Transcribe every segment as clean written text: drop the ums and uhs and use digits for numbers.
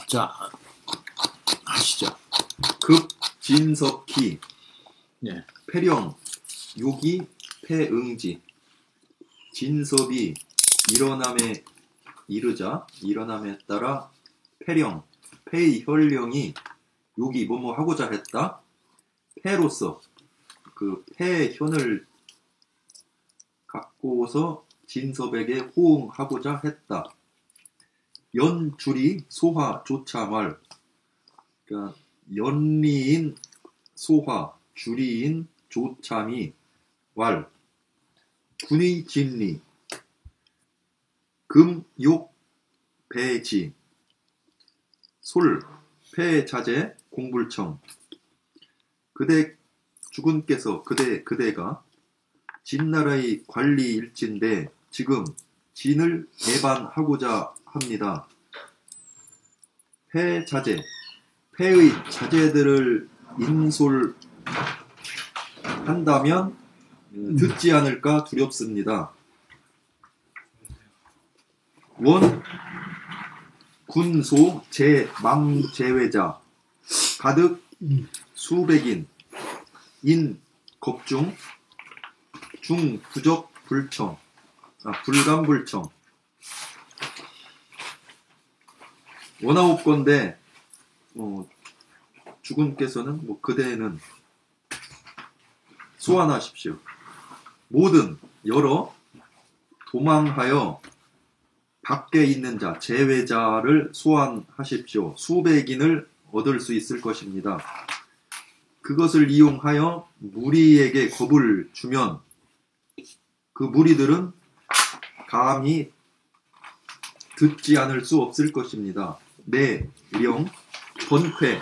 자, 하시죠. 급진섭기 네. 폐령 요기 폐응지 진섭이 일어남에 따라 폐령 폐혈령이 요기 뭐뭐 하고자 했다. 폐로서 그 폐현을 갖고서 진섭에게 호응하고자 했다. 연줄이 소화 조차 말 그러니까 연리인 소화 줄이인 조참이 왈 군의 진리 금욕 배지 솔 폐자재 공불청 그대 주군께서 그대가 진나라의 관리일진데 지금 진을 배반하고자 합니다. 폐자재 폐의 자재들을 인솔한다면 듣지 않을까 두렵습니다. 원 군소 제망제외자 가득 수백인 인 겁중 중 부적 불청 불감불청 원하옵건대 주군께서는 그대는 소환하십시오. 모든 여러 도망하여 밖에 있는 자 제외자를 소환하십시오. 수백인을 얻을 수 있을 것입니다. 그것을 이용하여 무리에게 겁을 주면 그 무리들은 감히 듣지 않을 수 없을 것입니다. 령 번쾌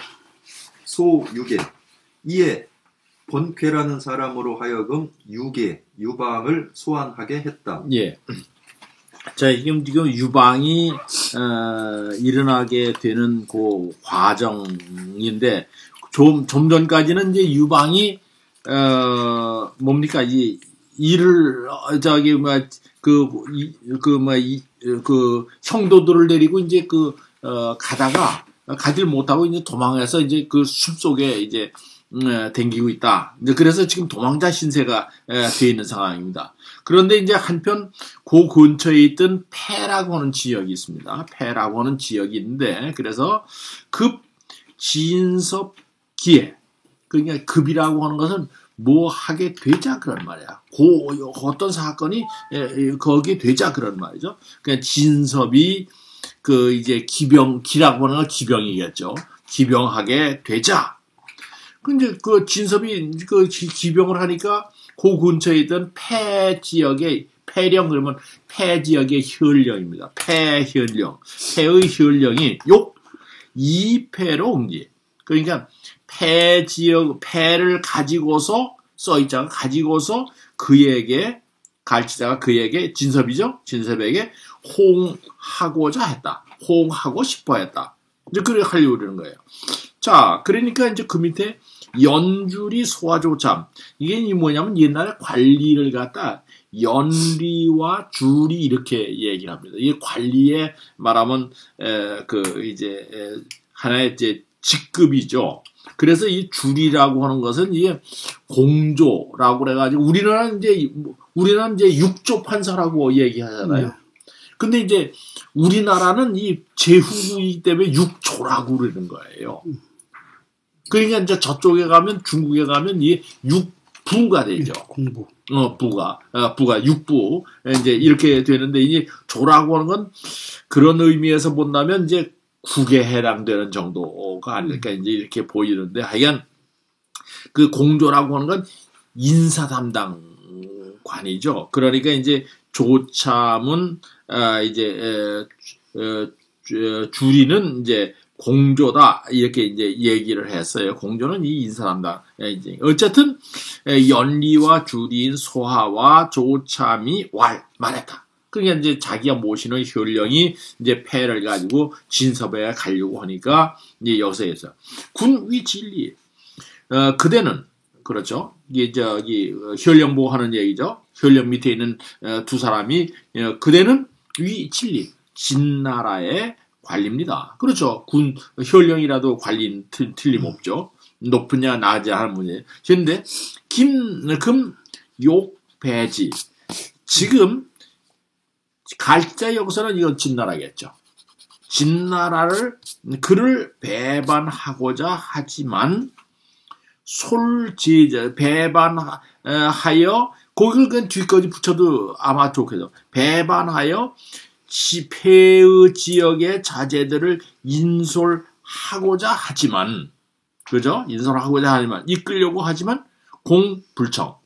소유계 이에 번쾌라는 사람으로 하여금 유방을 소환하게 했다. 예. 자, 지금 유방이 일어나게 되는 그 과정인데 좀 전까지는 이제 유방이 뭡니까 이 일을 형도들을 데리고 이제 가다가 가질 못하고 이제 도망해서 이제 그 숲속에 이제 댕기고 있다. 이제 그래서 지금 도망자 신세가 되어 있는 상황입니다. 그런데 이제 한편 그 근처에 있던 폐라고 하는 지역이 있습니다. 폐라고 하는 지역이 있는데 그래서 진섭기에 그러니까 급이라고 하는 것은 뭐 하게 되자 그런 말이야. 어떤 사건이 거기에 되자 그런 말이죠. 그러니까 진섭이 이제 기라고 하는 건 기병이겠죠. 기병하게 되자. 근데 진섭이 기병을 하니까 그 근처에 있던 폐 지역의 폐령 그러면 폐 지역의 혈령입니다. 폐혈령. 폐의 혈령이 이폐로 옮기. 그러니까 폐를 가지고서 써있잖아. 가지고서 갈치자가 그에게 진섭이죠. 진섭에게 호응하고자 했다. 호응하고 싶어 했다. 이제 그래 하려고 그러는 거예요. 자, 그러니까 이제 그 밑에 연줄이 소화조참. 이게 뭐냐면 옛날에 관리를 갖다 연리와 줄이 이렇게 얘기를 합니다. 이게 관리에 말하면 하나의 이제 직급이죠. 그래서 이 줄이라고 하는 것은 이게 공조라고 그래가지고 우리나라는 이제 육조 판사라고 얘기하잖아요. 근데 이제 우리나라는 이 제후이기 때문에 육조라고 그러는 거예요. 그러니까 이제 저쪽에 가면 중국에 가면 이 육부가 되죠. 공부. 부가 육부 이제 이렇게 되는데 이제 조라고 하는 건 그런 의미에서 본다면 이제 국에 해당되는 정도가 아닐까 이제 이렇게 보이는데 하여간 그 공조라고 하는 건 인사 담당관이죠. 그러니까 이제 조참은 줄이는 이제 공조다 이렇게 이제 얘기를 했어요. 공조는 이 인사 담당. 어쨌든 연리와 줄이인 소하와 조참이 말했다. 그러니까 이제 자기가 모시는 혈령이 이제 폐를 가지고 진섭에 가려고 하니까 이제 여기서 군위 진리. 그대는 그렇죠. 이게 혈령 보호하는 얘기죠. 혈령 밑에 있는 두 사람이 그대는 위 진리. 진나라의 관리입니다. 그렇죠. 군 현령이라도 관리는 틀림없죠. 높으냐 낮으냐 하는 문제. 그런데 금, 욕, 배지. 지금 갈자 여기서는 이건 진나라겠죠. 진나라를 그를 배반하고자 하지만 솔지제 배반하여 거기를 그냥 뒤까지 붙여도 아마 좋겠죠. 배반하여 폐의 지역의 자제들을 인솔하고자 하지만 그죠? 인솔하고자 하지만 이끌려고 하지만 공불청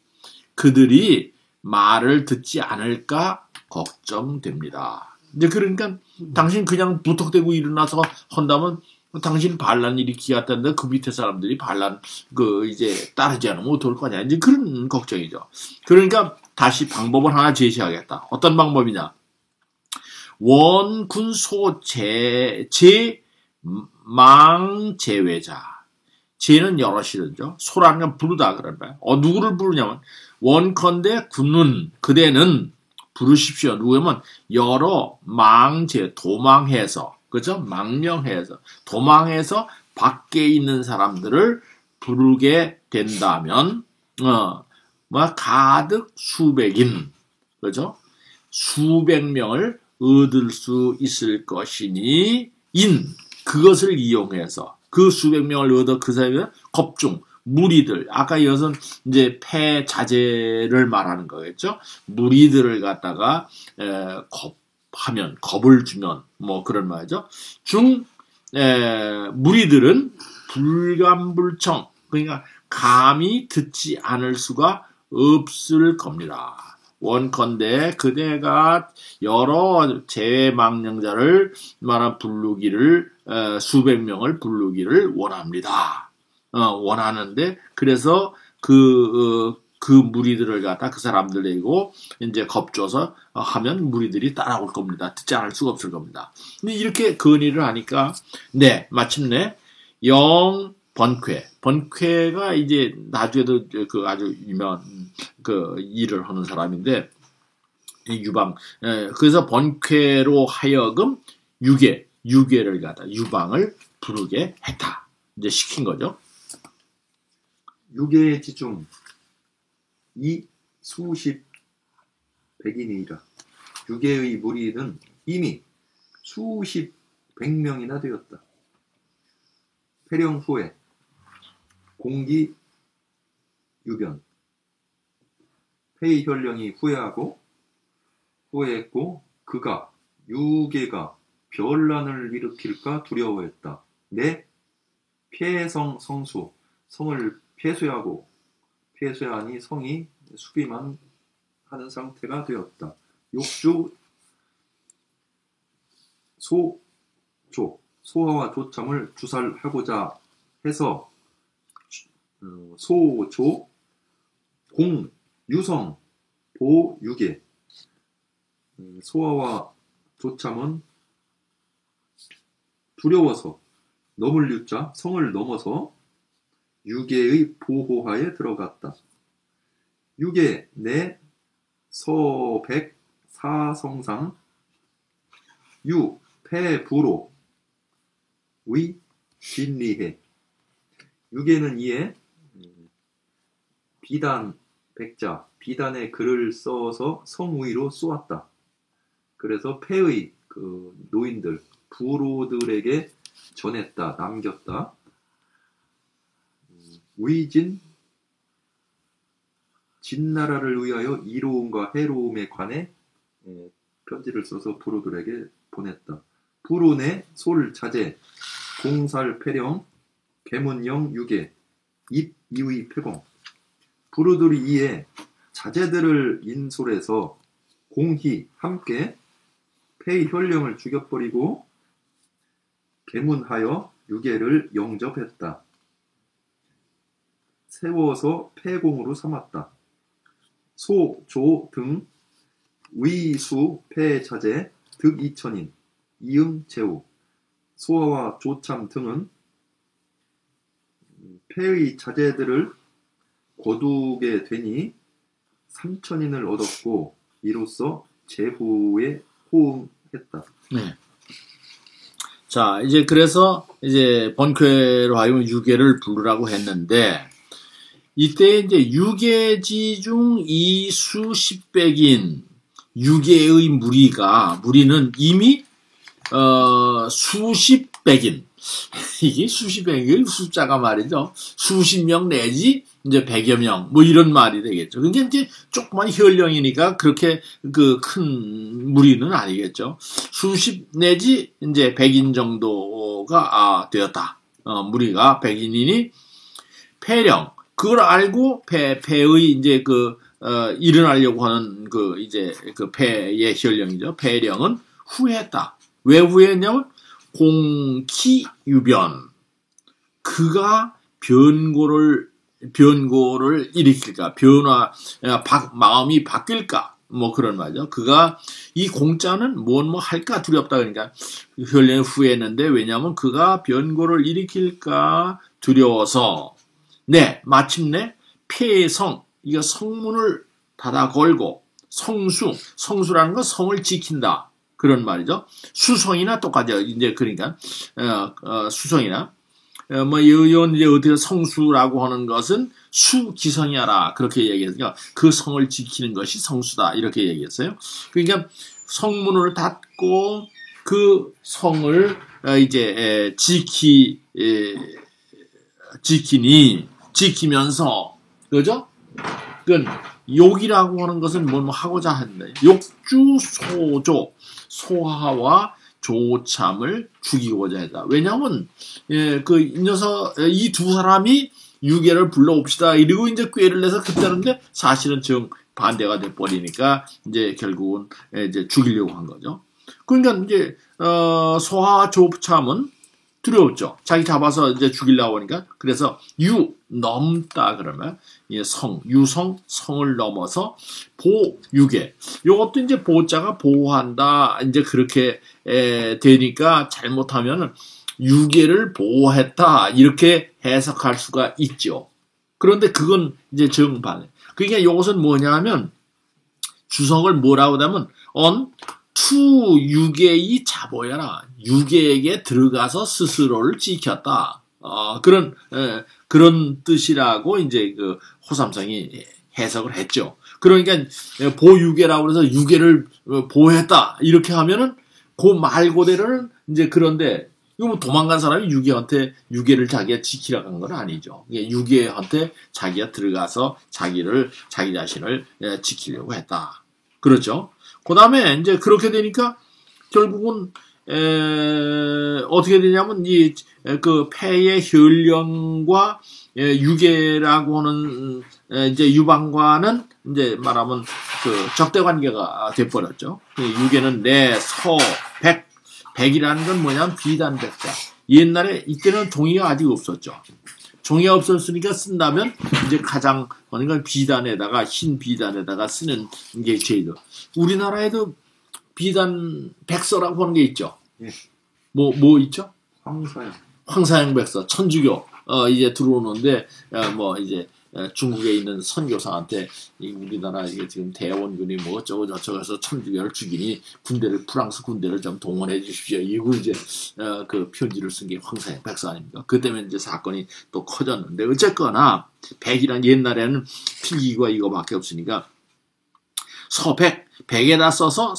그들이 말을 듣지 않을까 걱정됩니다. 이제 그러니까 당신 그냥 무턱대고 일어나서 한다면 당신 반란 일으키겠다는데 그 밑에 사람들이 반란 이제 따르지 않으면 어떨 거냐 이제 그런 걱정이죠. 그러니까 다시 방법을 하나 제시하겠다. 어떤 방법이냐? 원군소 제망제외자. 제는 여럿이죠. 소라는 건 부르다 그런 거야. 누구를 부르냐면 원컨대 군은 그대는 부르십시오. 누구냐면 여러 망제 도망해서 그죠? 망명해서 도망해서 밖에 있는 사람들을 부르게 된다면 가득 수백인 그죠? 수백 명을 얻을 수 있을 것이니 그것을 이용해서 그 수백 명을 얻어 그 사이에 겁중 무리들 아까 이것은 이제 폐자제를 말하는 거겠죠. 무리들을 갖다가 겁을 주면 뭐 그런 말이죠. 무리들은 불감불청 그러니까 감히 듣지 않을 수가 없을 겁니다. 원컨대 그대가 여러 제망령자를 부르기를 수백 명을 부르기를 원합니다. 원하는데 그래서 그 무리들을 갖다 그 사람들 내고 이제 겁줘서 하면 무리들이 따라올 겁니다. 듣지 않을 수가 없을 겁니다. 근데 이렇게 건의를 하니까 네 마침내 영 번쾌가 이제 나중에도 그 아주 유명한 그 일을 하는 사람인데 유방 그래서 번쾌로 하여금 유괴를 갖다 유방을 부르게 했다. 이제 시킨 거죠. 유괴의 지중 이 수십 백인이라 유괴의 무리는 이미 수십 백명이나 되었다. 폐령 후에 공기 유변 폐현령이 후회했고 그가 유괴가 변란을 일으킬까 두려워했다. 내 폐성 성수 성을 폐쇄하니 성이 수비만 하는 상태가 되었다. 욕주 소화와 조참을 주살하고자 해서 소조 공 유성 보유계 소화와 조참은 두려워서 넘을 유자 성을 넘어서 유계의 보호하에 들어갔다. 유계 내 서백 사성상 유 폐부로 의 진리해 유계는 이에 비단 백자 비단에 글을 써서 성 위로 쏘았다. 그래서 폐의 그 노인들 부로들에게 전했다. 남겼다. 진나라를 위하여 이로움과 해로움에 관해 편지를 써서 부로들에게 보냈다. 부로 내 솔 자제 공살 폐령 개문영 유계 입 이의 폐공 부로들이 이에 자제들을 인솔해서 공희 함께 폐현령을 죽여버리고 개문하여 유계를 영접했다. 세워서 폐공으로 삼았다. 소, 조 등 위수 폐자제 득이천인 이응 제우 소화와 조참 등은 폐의 자제들을 거두게 되니 3천인을 얻었고 이로써 제후에 호응했다. 네. 자, 이제 그래서 이제 번쾌로 하여금 유괴를 부르라고 했는데 이때 이제 유괴지 중 이수 십백인 유괴의 무리는 이미 수십백인 이게 수십백인 숫자가 말이죠. 수십 명 내지 이제 100여 명 뭐 이런 말이 되겠죠. 그게 이제 조그만 혈령이니까 그렇게 그 큰 무리는 아니겠죠. 수십 내지 이제 100인 정도가 되었다. 무리가 100인이니 폐령 그걸 알고 폐의 이제 일어나려고 하는 이제 폐의 혈령이죠. 폐령은 후회했다. 왜 후회했냐면 공키유변 그가 변고를 일으킬까 마음이 바뀔까 뭐 그런 말이죠. 그가 이 공자는 뭐 할까 두렵다 그러니까 혈령이 후회했는데 왜냐하면 그가 변고를 일으킬까 두려워서 마침내 폐성 이거 성문을 닫아 걸고 성수라는 건 성을 지킨다. 그런 말이죠. 수성이나 똑같아요. 이제 그러니까 수성이나 이건 이제 어떻게 성수라고 하는 것은 수기성이하라 그렇게 얘기했으니까 그 성을 지키는 것이 성수다 이렇게 얘기했어요. 그러니까 성문을 닫고 그 성을 이제 지키면서 그죠? 그 욕이라고 하는 것은 뭐 하고자 하는데 욕주소조 소하와 조참을 죽이고자 했다. 왜냐하면 이 녀석 이 두 사람이 유괴를 불러옵시다. 이러고 이제 꾀를 내서 그때는데 사실은 정 반대가 돼 버리니까 이제 결국은 이제 죽이려고 한 거죠. 그러니까 이제 소하와 조참은 두려웠죠. 자기 잡아서 이제 죽이려고 하니까 그래서 넘다 그러면 성을 넘어서 보유괴. 요것도 이제 보자가 보호한다. 이제 그렇게 되니까 잘못하면은 유괴를 보호했다 이렇게 해석할 수가 있죠. 그런데 그건 이제 정반대. 그러니까 이것은 뭐냐면 주석을 뭐라고 하면 투 유괴의 자보여라. 유괴에게 들어가서 스스로를 지켰다. 그런 뜻이라고 이제 그 호삼성이 해석을 했죠. 그러니까 보유괴라고 해서 유괴를 보호했다. 이렇게 하면은 그 말 그대로는 이제 그런데 이거 뭐 도망간 사람이 유괴를 자기가 지키라고 한 건 아니죠. 유괴한테 자기가 들어가서 자기 자신을 지키려고 했다. 그렇죠. 그 다음에 이제 그렇게 되니까 결국은 어떻게 되냐면 그 폐의 혈령과 유괴라고 하는 이제 유방과는 이제 말하면 그 적대 관계가 돼버렸죠. 유괴는 백이라는 건 뭐냐면 비단백자. 옛날에 이때는 종이가 아직 없었죠. 종이가 없었으니까 쓴다면 이제 가장 그러니까 비단에다가 흰 비단에다가 쓰는 게 제일 우리나라에도 비단 백서라고 하는 게 있죠. 예. 뭐 있죠? 황사형 백서 천주교 이제 들어오는데 이제 중국에 있는 선교사한테 우리나라 이게 지금 대원군이 뭐 어쩌고 저쩌고 해서 천주교를 죽이니 프랑스 군대를 좀 동원해 주십시오. 이거 이제 그 편지를 쓴 게 황사형 백서 아닙니까? 그 때문에 이제 사건이 또 커졌는데 어쨌거나 백이란 옛날에는 필기가 이거밖에 없으니까 백에다 써서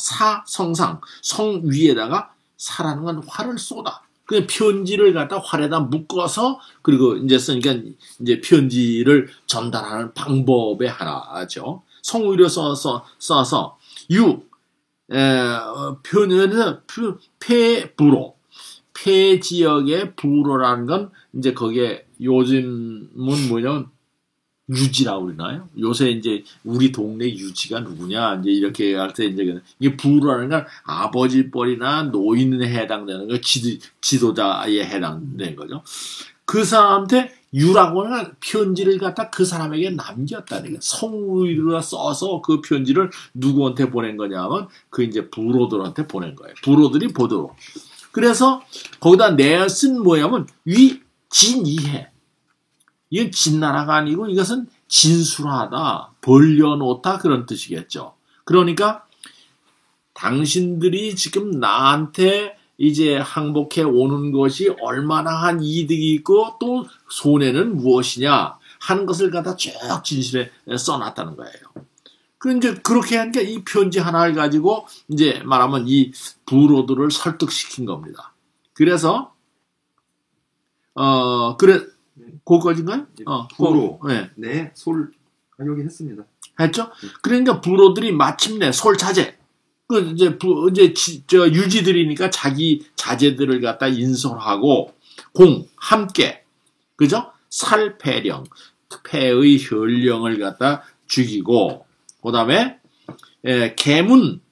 성상 성 위에다가 사라는 건 활을 쏟아. 그 편지를 갖다 활에다 묶어서 그리고 이제 쓰니까 이제 편지를 전달하는 방법의 하나죠. 성위로 써서 표현에서 폐 지역의 부로라는 건 이제 거기에 요즘은 뭐냐면 유지라고 그러나요? 요새 이제 우리 동네 유지가 누구냐 이제 이렇게 할 때 이제 이게 부라는 건 아버지 뻘이나 노인에 해당되는 거 지도자에 해당되는 거죠. 그 사람한테 유라고 하는 편지를 갖다 그 사람에게 남겼다는 거. 성우로 써서 그 편지를 누구한테 보낸 거냐면 그 이제 부로들한테 보낸 거예요. 부로들이 보도록. 그래서 거기다 내가 쓴 뭐냐면 진이해. 이건 진나라가 아니고 이것은 진술하다, 벌려놓다 그런 뜻이겠죠. 그러니까 당신들이 지금 나한테 이제 항복해 오는 것이 얼마나 한 이득이 있고 또 손해는 무엇이냐 하는 것을 갖다 쭉 진실에 써놨다는 거예요. 그 이제 그렇게 하니까 이 편지 하나를 가지고 이제 말하면 이 부로들을 설득시킨 겁니다. 그래서 그래 그거까지인가요? 부로. 네. 네, 솔 여기 했습니다. 했죠? 그러니까 부로들이 마침내 솔자제 그 이제 저 유지들이니까 자기 자제들을 갖다 인솔하고 함께 그죠? 살패령 패의 혈령을 갖다 죽이고 그다음에 계문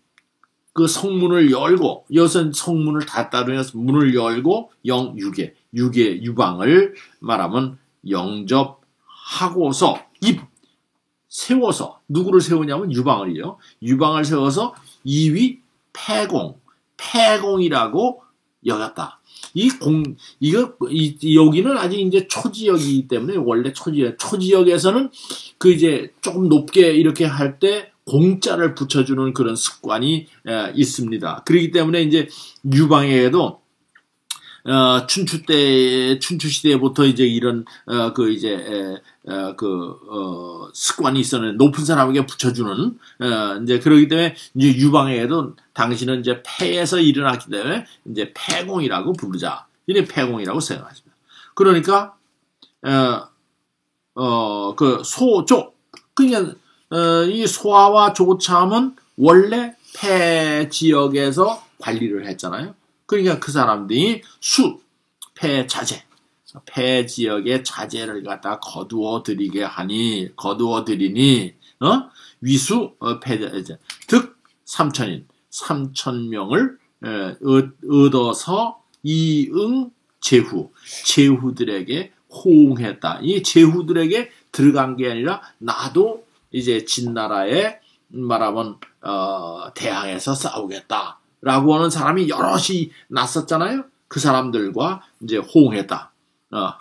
그 성문을 열고 여선 성문을 닫다면서 문을 열고 육의 유방을 말하면 영접하고서 세워서 누구를 세우냐면 유방을요. 유방을 세워서 이위 패공이라고 여겼다. 여기는 아직 이제 초지역이기 때문에 원래 초지역에서는 그 이제 조금 높게 이렇게 할 때 공자를 붙여주는 그런 습관이 있습니다. 그렇기 때문에 이제 유방에도 춘추 시대부터 이제 이런 습관이 있었는데 높은 사람에게 붙여주는 이제 그러기 때문에 이제 유방에도 당신은 이제 패에서 일어났기 때문에 이제 패공이라고 부르자. 이래 패공이라고 생각하십니다. 그러니까 그 소조 그러니까 이 소하와 조참은 원래 패 지역에서 관리를 했잖아요. 그러니까 그 사람들이 패자제, 패 지역의 자제를 갖다 거두어 드리니, 패자제, 득 3천명을 얻어서 이응 제후들에게 호응했다. 이 제후들에게 들어간 게 아니라 나도 이제 진나라에 말하면, 대항해서 싸우겠다. 라고 하는 사람이 여럿이 났었잖아요. 그 사람들과 이제 호응했다.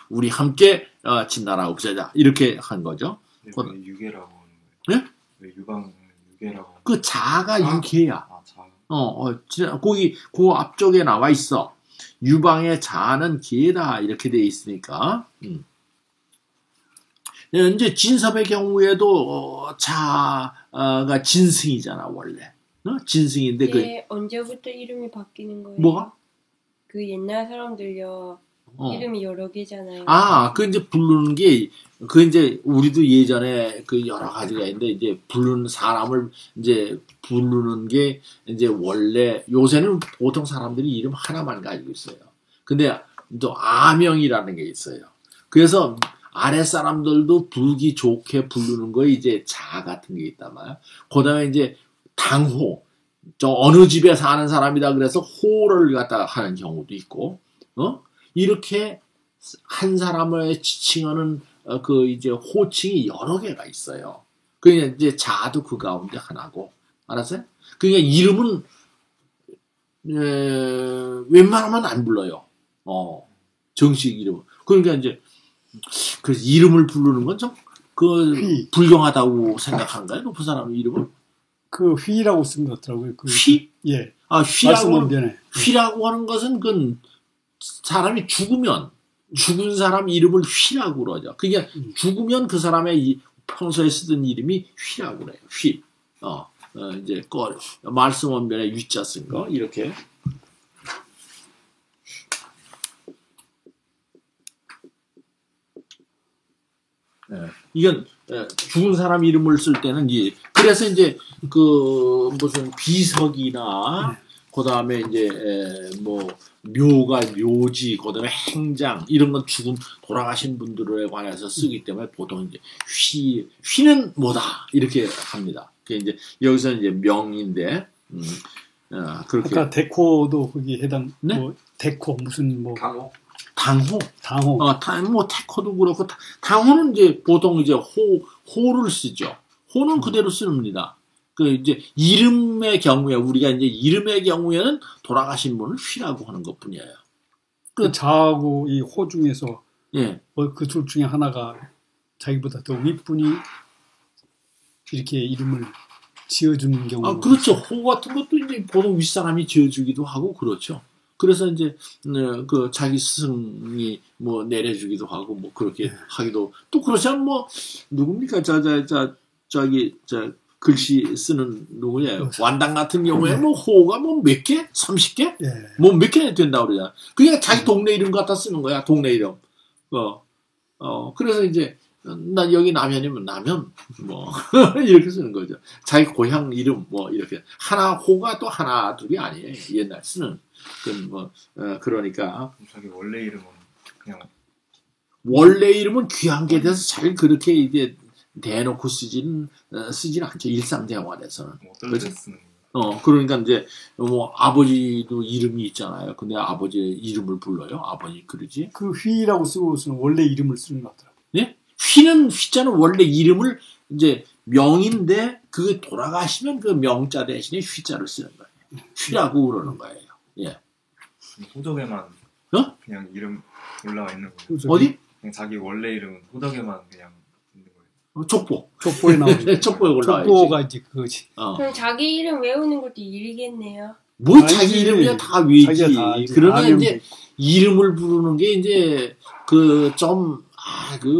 우리 함께 진나라 없애자. 이렇게 한 거죠. 왜 유계라고 하는 네? 거예요? 왜 유방 유계라고? 그 자가 유계야. 자. 거기 그 앞쪽에 나와 있어. 유방의 자는 계다 이렇게 돼 있으니까. 이제 진섭의 경우에도 자가 진승이잖아 원래. 진승인데 네, 언제부터 이름이 바뀌는 거예요? 뭐가? 그 옛날 사람들요 이름이 여러 개잖아요. 그 이제 부르는 게 그 이제 우리도 예전에 그 여러 가지가 있는데 이제 부르는 사람을 이제 부르는 게 이제 원래 요새는 보통 사람들이 이름 하나만 가지고 있어요. 근데 또 아명이라는 게 있어요. 그래서 아래 사람들도 부르기 좋게 부르는 거에 이제 자 같은 게 있단 말이야. 그다음에 이제 당호, 어느 집에 사는 사람이다 그래서 호를 갖다가 하는 경우도 있고, 이렇게 한 사람을 지칭하는 그 이제 호칭이 여러 개가 있어요. 그러니까 이제 자도 그 가운데 하나고, 알았어요? 그러니까 이름은 웬만하면 안 불러요. 정식 이름. 그러니까 이제 그래서 이름을 부르는 건 좀 불경하다고 생각하는가요? 높은 사람 이름을? 그 휘라고 쓴 것 같더라고요. 휘? 예. 휘라고 하는 것은 그 사람이 죽으면 죽은 사람 이름을 휘라고 그러죠. 그러니까 죽으면 그 사람의 평소에 쓰던 이름이 휘라고 그래요. 휘. 이제 말씀 원변에 위자 쓴 거 이렇게. 이건 죽은 사람 이름을 쓸 때는 그래서 이제 그 무슨 비석이나 그다음에 이제 뭐 묘가 묘지 그다음에 행장 이런 건 죽은 돌아가신 분들에 관해서 쓰기 때문에 보통 이제 휘는 뭐다 이렇게 합니다. 그게 이제 여기서 이제 명인데 그렇게 아까 대코도 거기 해당 네? 뭐 대코 무슨 뭐 당호. 당호. 태코도 그렇고, 당호는 이제 보통 이제 호를 쓰죠. 호는 그대로 씁니다. 그 이제 이름의 경우에, 우리가 이제 이름의 경우에는 돌아가신 분을 휘라고 하는 것 뿐이에요. 그 자하고 이 호 중에서, 예. 그 둘 중에 하나가 자기보다 더 윗분이 이렇게 이름을 지어주는 경우. 그렇죠. 호 같은 것도 이제 보통 윗사람이 지어주기도 하고, 그렇죠. 그래서 이제 그 자기 스승이 뭐 내려주기도 하고 뭐 그렇게 하기도 또 그렇지 않으면 뭐 누굽니까 저기 글씨 쓰는 누구냐 완당 같은 경우에 뭐 호가 뭐 몇 개? 30개? 예. 뭐 몇 개 된다고 그러잖아. 그게 자기 동네 이름 갖다 쓰는 거야. 동네 이름. 그래서 이제 난 여기 남현이면 남현 뭐 이렇게 쓰는 거죠. 자기 고향 이름 뭐 이렇게 하나 호가 또 하나 둘이 아니에요. 옛날 쓰는 뭐 그러니까 자기 원래 이름은 그냥 원래 이름은 귀한 게 돼서 잘 그렇게 이제 대놓고 쓰진 않죠. 일상생활에서는. 뭐 어떨 때 쓰는 그러니까 이제 뭐 아버지도 이름이 있잖아요. 근데 아버지 이름을 불러요. 아버지 그러지. 그 휘라고 쓰고서는 원래 이름을 쓰는 것 같더라고요. 네? 휘자는 원래 이름을 이제 명인데 그게 돌아가시면 그 명자 대신에 휘자를 쓰는 거예요. 휘라고 그러는 거예요. 예. 호덕에만 그냥 이름 올라와 있는 거예요. 어디? 그냥 자기 원래 이름은 호덕에만 그냥 있는 거예요. 족보에 나오죠. 족보에 올라와야지. 족보가 이제 그거지. 그럼 자기 이름 외우는 것도 일이겠네요. 뭐 아니, 자기 이름이야 다 외지. 자기가 다 그러면 아는 이제 이름을 부르는 게 이제 그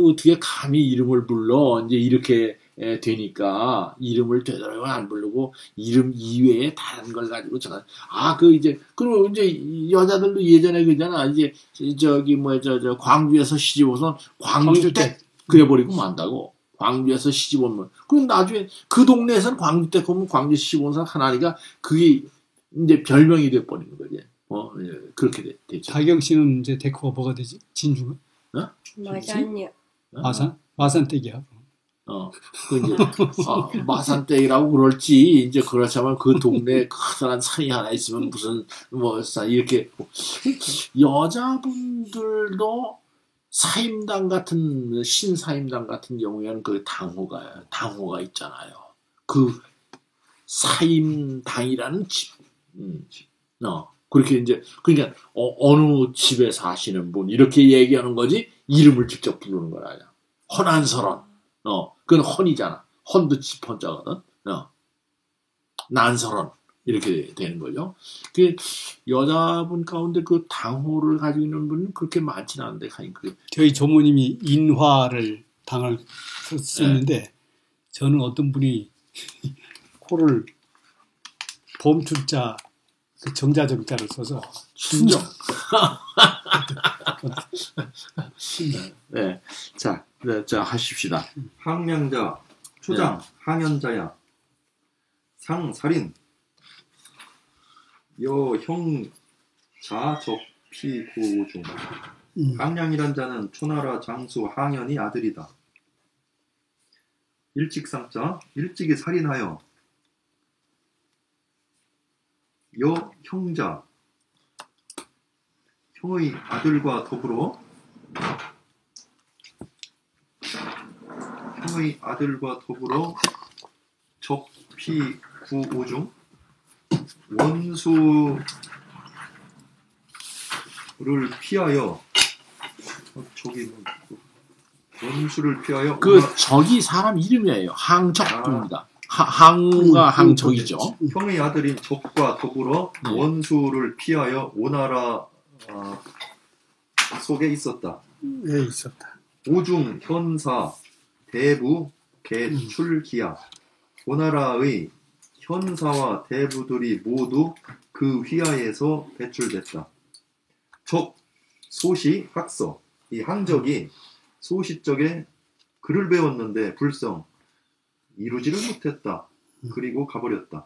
어떻게 감히 이름을 불러 이제 이렇게 되니까 이름을 되도록 안 부르고 이름 이외에 다른 걸 가지고 그리고 이제 여자들도 예전에 그잖아. 이제 저기 광주에서 시집 오선 광주 댁 그래버리고 만다고. 광주에서 시집 오면 그럼 나중에 그 동네에서는 광주 댁 오면 광주 시집 온 사람 하나니까 그게 이제 별명이 돼 버리는 거지. 그렇게 되죠. 다경 씨는 이제 데코가 뭐가 되지? 진주가? 마산요. 마산댁이야. 그 이제 마산댁이라고 그럴지 이제 그렇지만 그 동네에 커다란 산이 하나 있으면 무슨 이렇게 여자분들도 사임당 같은 신사임당 같은 경우에는 그 당호가 있잖아요. 그 사임당이라는 집. 그렇게 이제 그러니까 어느 집에 사시는 분 이렇게 얘기하는 거지 이름을 직접 부르는 거라. 헌안설원. 그건 헌이잖아. 헌도 집헌자거든. 난설원 이렇게 되는 거죠. 그 여자분 가운데 그 당호를 가지고 있는 분은 그렇게 많지는 않은데 저희 조모님이 인화를 당을 썼는데 저는 어떤 분이 코를 범출자 그 정자정자를 써서 순정. 네, 자 하십시다. 항량자, 초장, 항연자야, 상살인, 여형자 적피구중. 항량이란 자는 초나라 장수 항연이 아들이다. 일찍상자, 일찍이 살인하여 여형자, 형의 아들과 더불어 적피구오중 원수를 피하여 그 적이 사람 이름이에요. 항적입니다. 항우가 항적이죠. 형의 아들인 적과 더불어 원수를 피하여 오나라 속에 있었다. 네, 있었다. 오중 현사 대부 개출기야. 오나라의 현사와 대부들이 모두 그 휘하에서 배출됐다. 적 소시 학서. 이 항적이 소시적에 글을 배웠는데 불성 이루지를 못했다. 그리고 가버렸다.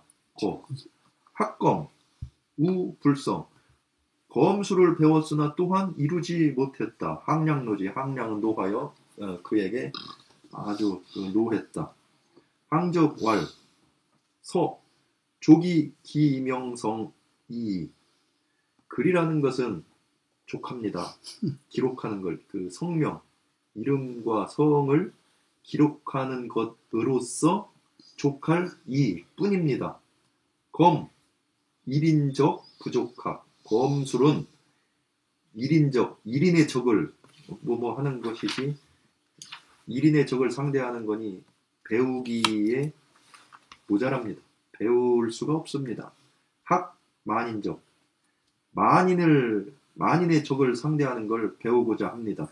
학검 우불성 검수를 배웠으나 또한 이루지 못했다. 항량노지 항량은 노하여 그에게 아주 노했다. 항적왈 서 조기 기명성 이 글이라는 것은 족합니다. 기록하는 걸 그 성명 이름과 성을 기록하는 것으로서 족할 이 뿐입니다. 검 일인적 부족합 검술은 일인적 1인의 적을 하는 것이지 1인의 적을 상대하는 거니 배우기에 모자랍니다. 배울 수가 없습니다. 학 만인적 만인의 적을 상대하는 걸 배우고자 합니다.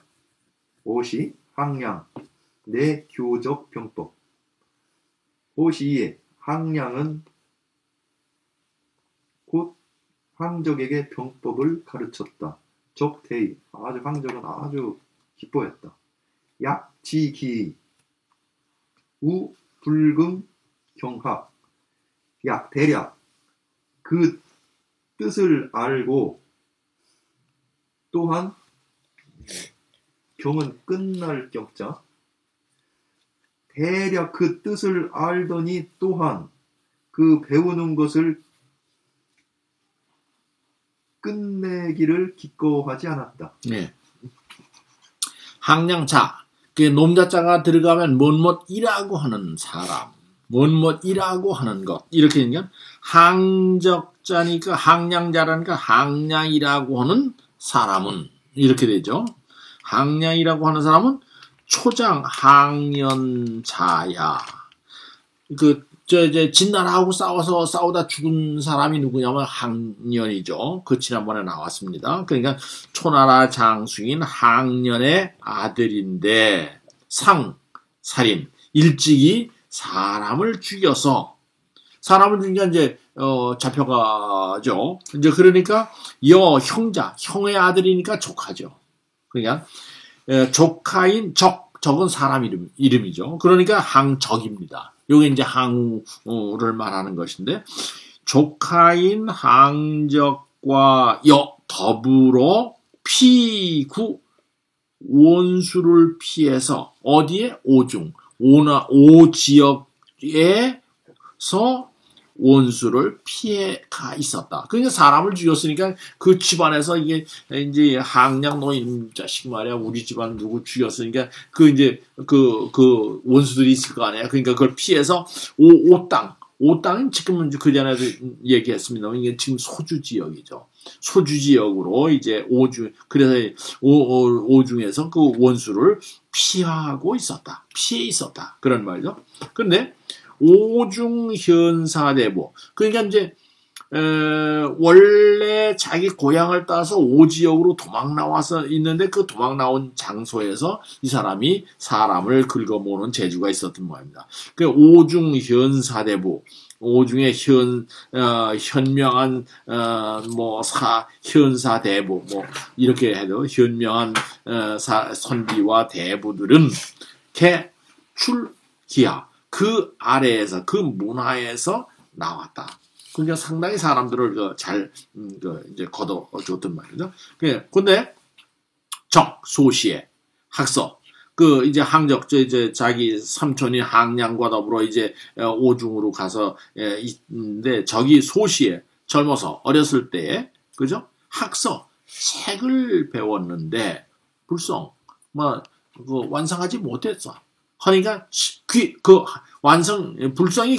5시 항량 내 교적 병법. 5시2에 항량은 곧 황적에게 병법을 가르쳤다. 적대의 아주 황적은 아주 기뻐했다. 약지기 우 불금 경학 약 대략 그 뜻을 알고 또한 경은 끝날 경자 대략 그 뜻을 알더니 또한 그 배우는 것을 끝내기를 기꺼워하지 않았다. 네. 항량자, 그 놈자자가 들어가면 뭔못이라고 하는 사람, 뭔못이라고 하는 것 이렇게 되면 항적자니까 항량자라니까 항량이라고 하는 사람은 이렇게 되죠. 항량이라고 하는 사람은 초장 항연자야. 이제 진나라하고 싸우다 죽은 사람이 누구냐면 항년이죠. 그 지난번에 나왔습니다. 그러니까 초나라 장수인 항년의 아들인데 살인, 일찍이 사람을 죽여서 죽이니까 이제 잡혀가죠. 이제 그러니까 형의 아들이니까 조카죠. 그러니까 조카인 적은 사람 이름이죠. 그러니까 항적입니다. 요게 이제 항우를 말하는 것인데, 조카인 항적과 더불어 피구 원수를 피해서 어디에 오지역에서 원수를 피해가 있었다. 그러니까 사람을 죽였으니까 그 집안에서 이게 이제 항량 너희 자식 말이야 우리 집안 누구 죽였으니까 그 이제 그 원수들이 있을 거 아니야. 그러니까 그걸 피해서 오땅은 지금은 그 전에도 얘기했습니다. 이게 지금 소주 지역이죠. 소주 지역으로 이제 그래서 오중에서 그 원수를 피해 있었다. 그런 말이죠. 그런데 오중현사대보. 그러니까 이제 원래 자기 고향을 따서 오지역으로 도망 나와서 있는데 그 도망 나온 장소에서 이 사람이 사람을 긁어모으는 재주가 있었던 모양입니다. 그 오중현사대보. 오중의 현명한 현사대보 이렇게 해도 현명한 선비와 대부들은 개출기하 그 아래에서 그 문화에서 나왔다. 그러니까 상당히 사람들을 잘 이제 걷어줬단 말이죠. 근데 소시에 학서 이제 항적 이제 자기 삼촌이 항량과 더불어 이제 오중으로 가서 있는데 저기 소시에 젊어서 어렸을 때에 그죠? 학서 책을 배웠는데 불성 완성하지 못했어. 그러니까 불성이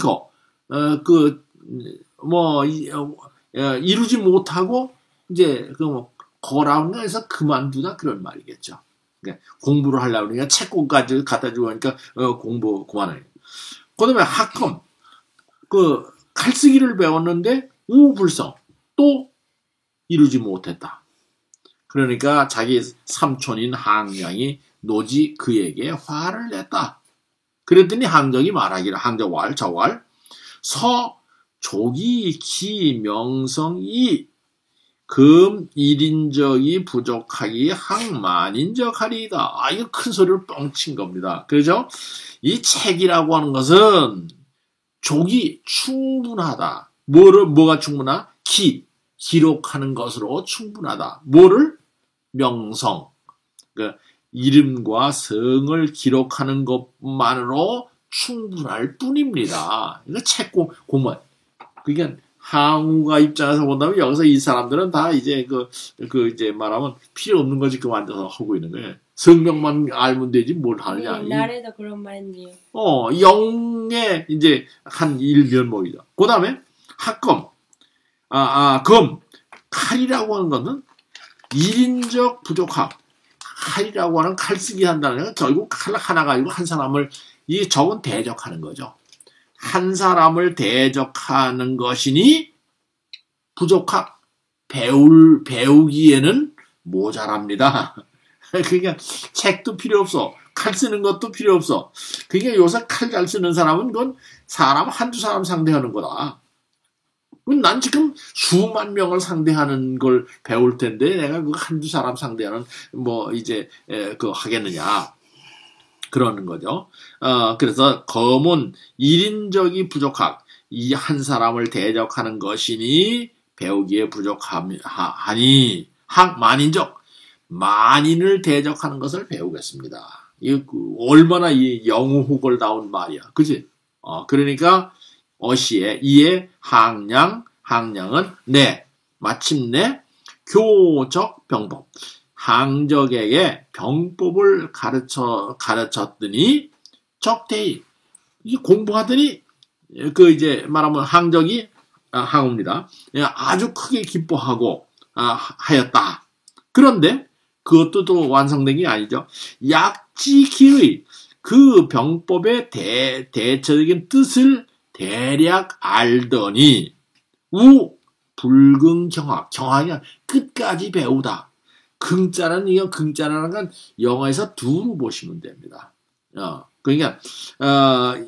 이루지 못하고 이제 거라운에서 그만두다 그런 말이겠죠. 그러니까 공부를 하려고 그러니까 책꽂까지 갖다 주고 하니까 공부 그만해. 그다음에 학검 칼쓰기를 배웠는데 우불성 또 이루지 못했다. 그러니까 자기 삼촌인 항량이 노지 그에게 화를 냈다. 그랬더니 항적이 말하기를 항적왈 저왈 조기 기명성이 금 1인적이 부족하기 항만인적하리이다. 이거 큰 소리를 뻥친 겁니다. 그렇죠? 이 책이라고 하는 것은 족이 충분하다. 뭐가 충분하다? 기록하는 것으로 충분하다. 명성. 이름과 성을 기록하는 것만으로 충분할 뿐입니다. 이거 책 공부만. 그러니까 항우가 입장에서 본다면 여기서 이 사람들은 다 이제 이제 말하면 필요 없는 거지 그만둬서 하고 있는 거예요. 성명만 알면 되지 뭘 하느냐. 옛날에도 그런 말 했네요. 영의 이제 한 일면목이죠. 그 다음에 학검. 검. 칼이라고 하는 것은 1인적 부족함. 칼이라고 하는 칼쓰기 한다는 건 결국 칼 하나 가지고 한 사람을 적은 대적하는 거죠. 한 사람을 대적하는 것이니 부족함. 배우기에는 모자랍니다. 그러니까 책도 필요 없어. 칼 쓰는 것도 필요 없어. 그러니까 요새 칼 잘 쓰는 사람은 그건 사람 한두 사람 상대하는 거다. 난 지금 수만 명을 상대하는 걸 배울 텐데 내가 그 한두 사람 상대하는 뭐 이제 그 하겠느냐 그러는 거죠. 그래서 검은 1인적이 부족하고 이 한 사람을 대적하는 것이니 배우기에 부족하니 만인적 만인을 대적하는 것을 배우겠습니다. 이 얼마나 이 영우후걸다운 말이야, 그지? 그러니까 어시에 이에 항량은 마침내 교적 병법 항적에게 병법을 가르쳤더니 적대히 공부하더니 그 이제 말하면 항적이 항우입니다. 아주 크게 기뻐하고 하였다. 그런데 그것도 또 완성된 게 아니죠. 약지기의 그 병법의 대체적인 뜻을 대략 알더니 경학이 끝까지 배우다. 긍자라는 건 영어에서 두로 보시면 됩니다. 그러니까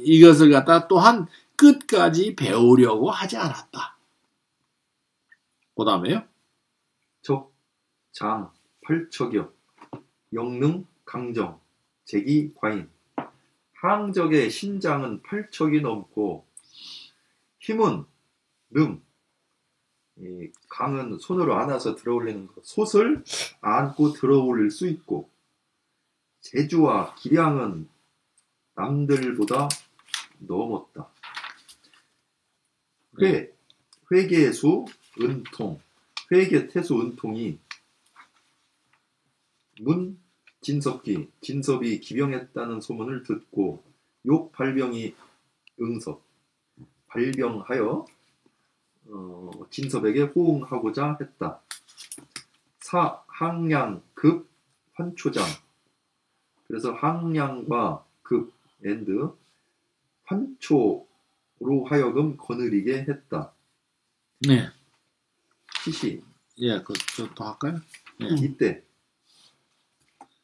이것을 갖다 또한 끝까지 배우려고 하지 않았다. 그 다음에요. 적, 장, 팔척여, 영능, 강정, 제기, 과인. 항적의 신장은 8척이 넘고 힘은 능, 강은 손으로 안아서 들어올리는 것, 솥을 안고 들어올릴 수 있고 재주와 기량은 남들보다 넘었다. 회계수, 은통, 회계태수, 은통이 진섭이 기병했다는 소문을 듣고 욕 발병이 응섭, 발병하여 진섭에게 호응하고자 했다. 항량, 급, 환초장. 그래서 항량과 급, 환초로 하여금 거느리게 했다. 네. 시시. 예, 또 할까요? 네. 이때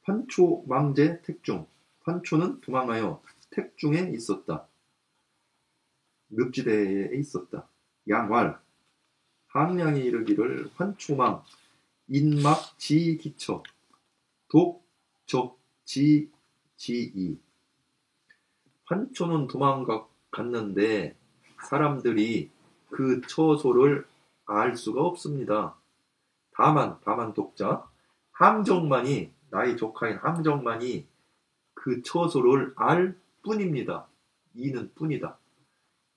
환초 망제 택중. 환초는 도망하여 택중에 있었다. 늪지대에 있었다. 양왈. 항량이 이르기를 환초망 인막 지기처 독적 지이. 환초는 도망갔는데 사람들이 그 처소를 알 수가 없습니다. 다만 독자 항정만이 나의 조카인 항정만이 그 처소를 알 뿐입니다. 이는 뿐이다.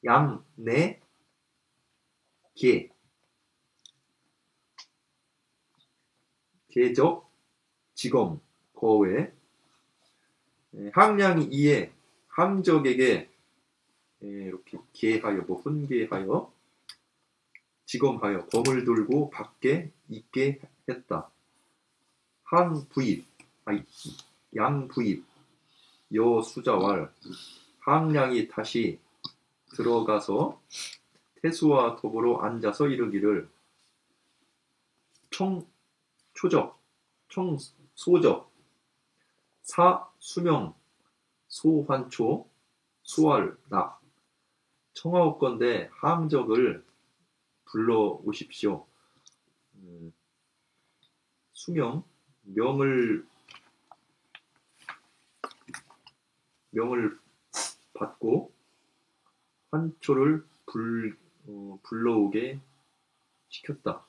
양, 내, 개. 개적, 지검, 거외. 항량이 이에 항적에게 이렇게 계하여 훈계하여 지검하여 검을 들고 밖에 있게 했다. 양부입 여수자왈. 항량이 다시 들어가서 태수와 더불어 앉아서 이르기를 소적 수명 소환초 수활 낙. 청하옵건대 항적을 불러오십시오. 수명 명을 받고 환초를 불러오게 시켰다.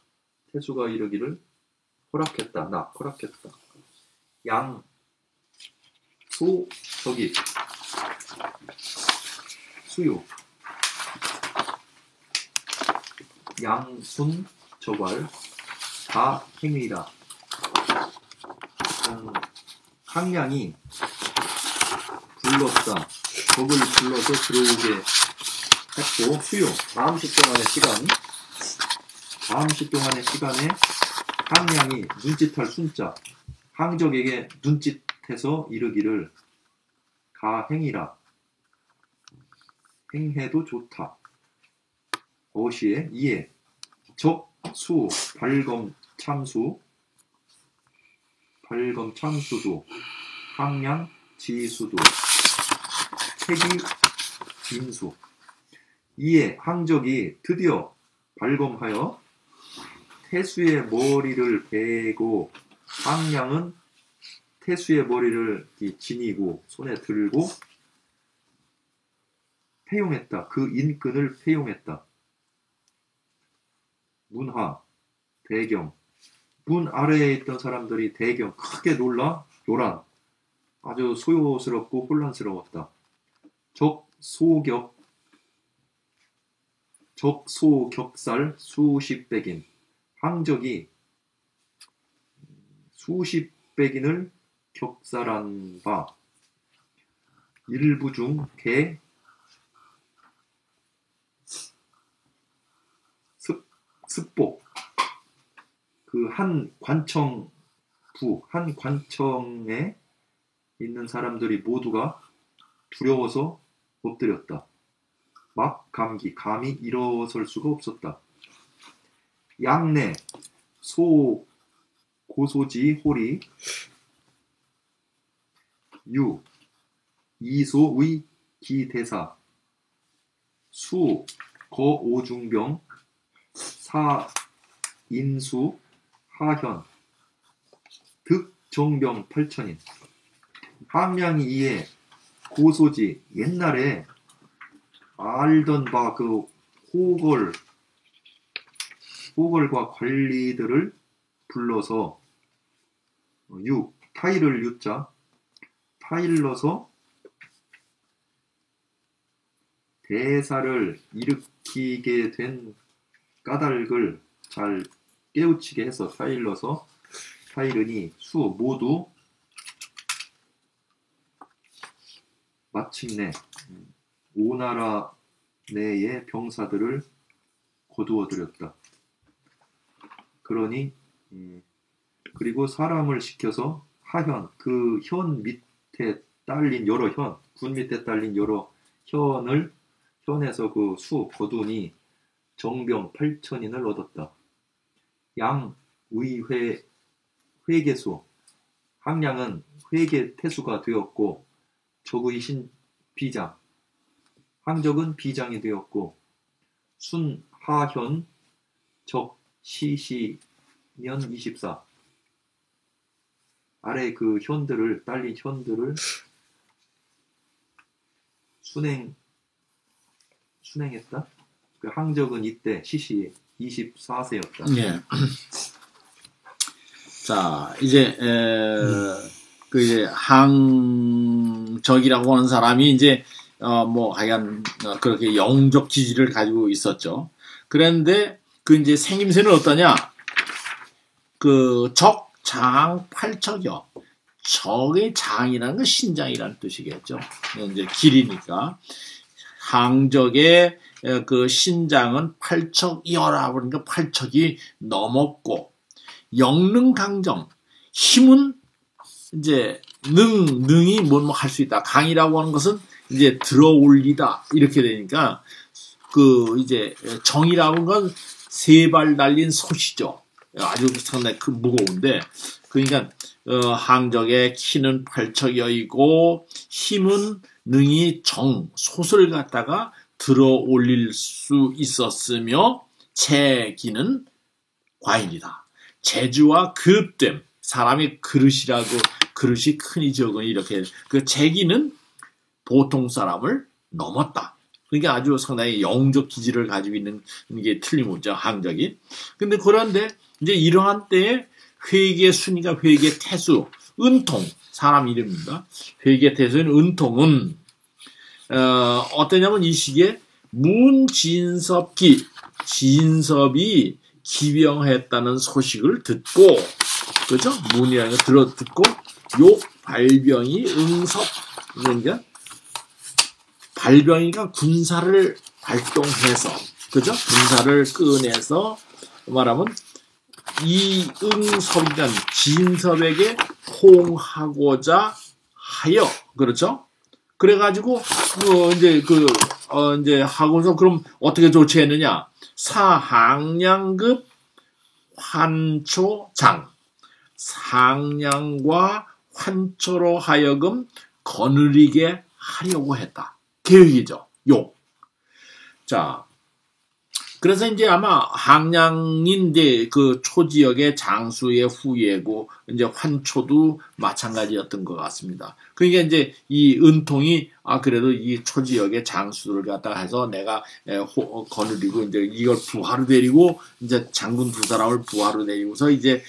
태수가 이르기를 허락했다. 양, 소, 적입, 수요, 양순, 적왈, 다 행위라. 항량이 불렀다. 적을 불러서 들어오게 했고 수요. 40시 동안의 시간에 항량이 눈짓할 순자. 항적에게 눈짓해서 이르기를 가행이라. 행해도 좋다. 어시에 이에 적 수, 발검, 참수, 참수도, 항량, 지수도, 책이, 진수. 이에 항적이 드디어 발검하여 태수의 머리를 베고 항량은 태수의 머리를 지니고 손에 들고 폐용했다. 그 인근을 폐용했다. 문하, 대경. 문 아래에 있던 사람들이 대경 크게 놀라 요란. 아주 소요스럽고 혼란스러웠다. 적소격살 수십 백인. 항적이 수십 백인을 격살한 바. 일부 중 개, 습복. 그 한 관청에 있는 사람들이 모두가 두려워서 엎드렸다. 막 감기, 감히 일어설 수가 없었다. 양내, 소, 고소지, 호리, 유, 이소의 기대사, 수, 거오중병, 사, 인수, 하현, 득정병 8천인. 항량이 이에 고소지, 옛날에 알던 바 그 호걸과 관리들을 불러서 타일을 유자 타일러서 대사를 일으키게 된 까닭을 잘 깨우치게 해서 타일러서 타일으니 수 모두 마침내 오나라 내의 병사들을 거두어들였다. 그러니 그리고 사람을 시켜서 하현, 그 현 밑에 딸린 여러 현, 군 밑에 딸린 여러 현에서 그 수 거두니 정병 8천인을 얻었다. 양 의회 회계수, 항량은 회계 태수가 되었고 적의 신 비장, 항적은 비장이 되었고 순 하현 적 시시년 24. 아래 그 현들을 딸린 현들을 순행했다. 그 항적은 이때 시시 24세였다. 예. 자, 이제 그 이제 항적이라고 하는 사람이 이제 뭐 하여간 그렇게 영적 기질을 가지고 있었죠. 그런데 그 이제 생김새는 어떠냐? 그 적장 팔척여. 적의 장이라는 건 신장이라는 뜻이겠죠. 이제 길이니까. 항적의 그 신장은 팔척여라. 그러니까 팔척이 넘었고, 영능강정. 힘은 이제 능이 뭐 할 수 있다. 강이라고 하는 것은 이제 들어 올리다. 이렇게 되니까 그 이제 정이라고 하는 건 세 발 달린 솥이죠. 아주 상당히 무거운데, 그러니까 항적의 키는 팔척여이고 힘은 능이 솥을 갖다가 들어 올릴 수 있었으며 체기는 과인이다. 재주와 급됨, 사람이 그릇이 크니 적으니 이렇게 그 재기는 보통 사람을 넘었다. 그러니까 아주 상당히 영적 기질을 가지고 있는 게 틀림없죠, 항적이. 근데 그런데 이제 이러한 때에 회계 순위가 회계 태수, 은통, 사람 이름입니다. 회계 태수인 은통은 어떠냐면 이 시기에 문진섭기, 진섭이 기병했다는 소식을 듣고, 그죠? 문이라는 거 듣고, 요 발병이 응섭, 그러니까 발병이가 군사를 발동해서, 그죠? 군사를 꺼내서 말하면 이 응섭이란 진섭에게 호응하고자 하여, 그렇죠? 그래가지고 이제 하고서 그럼 어떻게 조치했느냐? 사항량급 환초장. 상냥과 환초로 하여금 거느리게 하려고 했다. 계획이죠. 자, 그래서 이제 아마 항량인 이제 그 초지역의 장수의 후예고 이제 환초도 마찬가지였던 것 같습니다. 그러니까 이제 이 은통이 그래도 이 초지역의 장수를 갖다가 해서 내가 거느리고 이제 이걸 부하로 데리고 이제 장군 두 사람을 부하로 데리고서 이제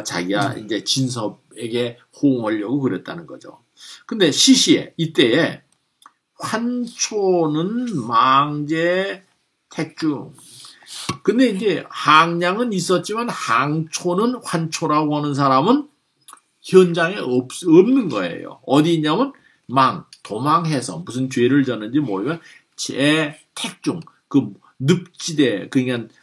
자기가 이제 진섭에게 호응하려고 그랬다는 거죠. 근데 시시에 이때에 환초는 망제 택중. 근데 이제 항량은 있었지만 항초는 환초라고 하는 사람은 현장에 없는 거예요. 어디 있냐면 도망해서 무슨 죄를 졌는지 모르면 제 택중 그 늪지대 그러니까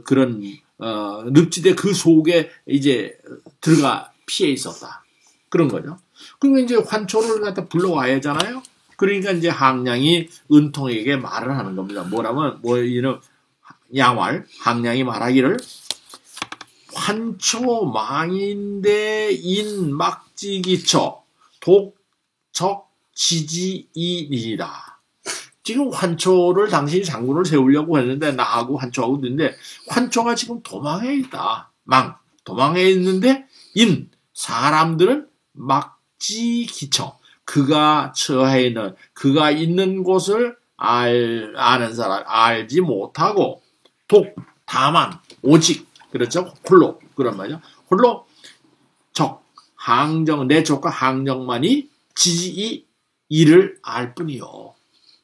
그런 늪지대 그 속에 이제 들어가 피해 있었다. 그런 거죠. 그러면 이제 환초를 갖다 불러와야 하잖아요. 그러니까 이제 항량이 은통에게 말을 하는 겁니다. 뭐라면 이런 양왈 항량이 말하기를 환초 망인대 인 막지기처 독적 지지이니라. 지금 환초를 당신이 장군을 세우려고 했는데 나하고 환초하고 있는데 환초가 지금 도망해 있다. 도망해 있는데 사람들은 막지기처 그가 처해 있는 그가 있는 곳을 아는 사람 알지 못하고 다만 오직 그렇죠 홀로 그런 말이죠. 홀로 내 적과 항정만이 지지이 이를 알 뿐이요.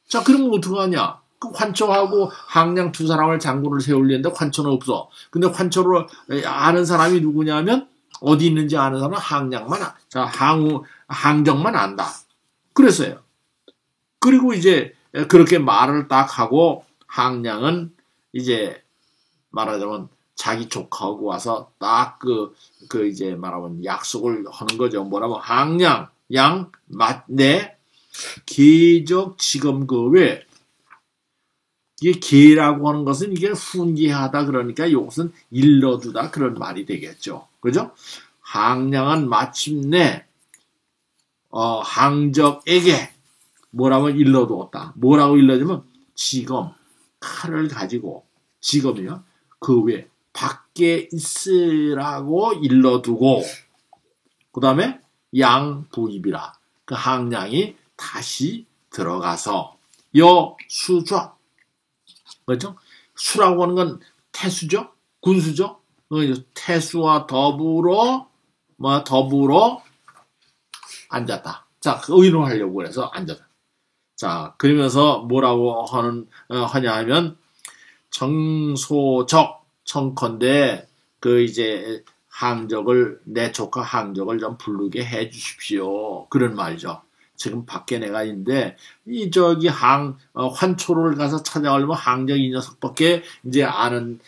자 그러면 어떡하냐? 그 환초하고 항량 두 사람을 장군을 세우려는데 환초는 없어. 근데 환초를 아는 사람이 누구냐면 어디 있는지 아는 사람은 항정만 안다. 그랬어요. 그리고 이제 그렇게 말을 딱 하고 항량은 이제 말하자면 자기 조카하고 와서 딱 이제 말하면 약속을 하는 거죠. 뭐라면 항량 내 계적 지금 왜 이게 계라고 하는 것은 이게 훈계하다 그러니까 이것은 일러두다 그런 말이 되겠죠. 그죠? 항량은 마침내 항적에게 뭐라고 일러두었다. 뭐라고 일러주면 지검 칼을 가지고 지검이요. 그 외에 밖에 있으라고 일러두고 그 다음에 양부입이라 그 항량이 다시 들어가서 수좌 그렇죠? 수라고 하는 건 태수죠? 군수죠? 태수와 더불어 앉았다. 자, 의논하려고 그래서 앉았다. 자, 그러면서 뭐라고 하냐 하면 청컨대 이제 내 조카 항적을 좀 부르게 해 주십시오. 그런 말이죠. 지금 밖에 내가 있는데 환초를 가서 찾아가려면 항적 이 녀석밖에 이제 아는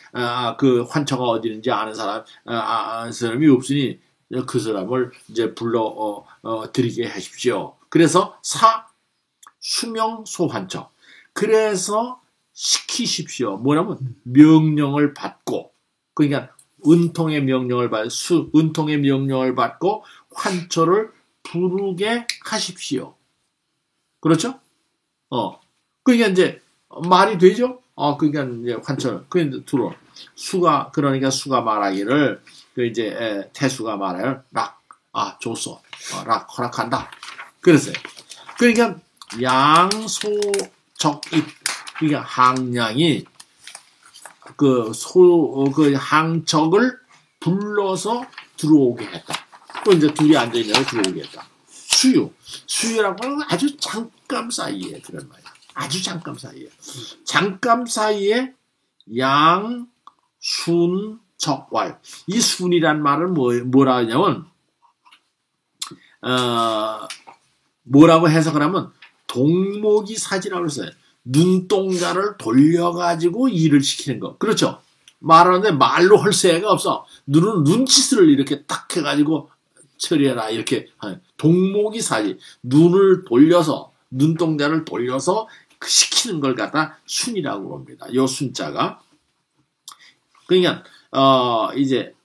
그 환초가 어디 있는지 아는 사람이 없으니 그 사람을 이제 불러 드리게 하십시오. 그래서 수명소환처. 그래서 시키십시오. 뭐냐면 명령을 받고 그러니까 은통의 명령을 받고 환초를 부르게 하십시오. 그렇죠? 그러니까 이제 말이 되죠? 그러니까 이제 환초를 그러니까 들어 그러니까 수가 말하기를 이제 태수가 말하기를 좋소. 허락한다. 그랬어요. 그러니까 양소적입 그러니까 항량이 항적을 불러서 들어오게 했다. 또 이제 둘이 앉아있는 걸 들어오게 했다. 수유라고 하는 건 아주 잠깐 사이에 그런 말이야. 아주 잠깐 사이에 양순적왈 이 순이란 말을 뭐라 하냐면 뭐라고 해석을 하면 동목이 사지라고 했어요. 눈동자를 돌려가지고 일을 시키는 거. 그렇죠? 말하는데 말로 할 새가 없어. 눈짓을 이렇게 딱 해가지고 처리해라. 이렇게. 동목이 사지. 눈동자를 돌려서 시키는 걸 갖다 순이라고 합니다. 요 순자가. 그러니까, 이제,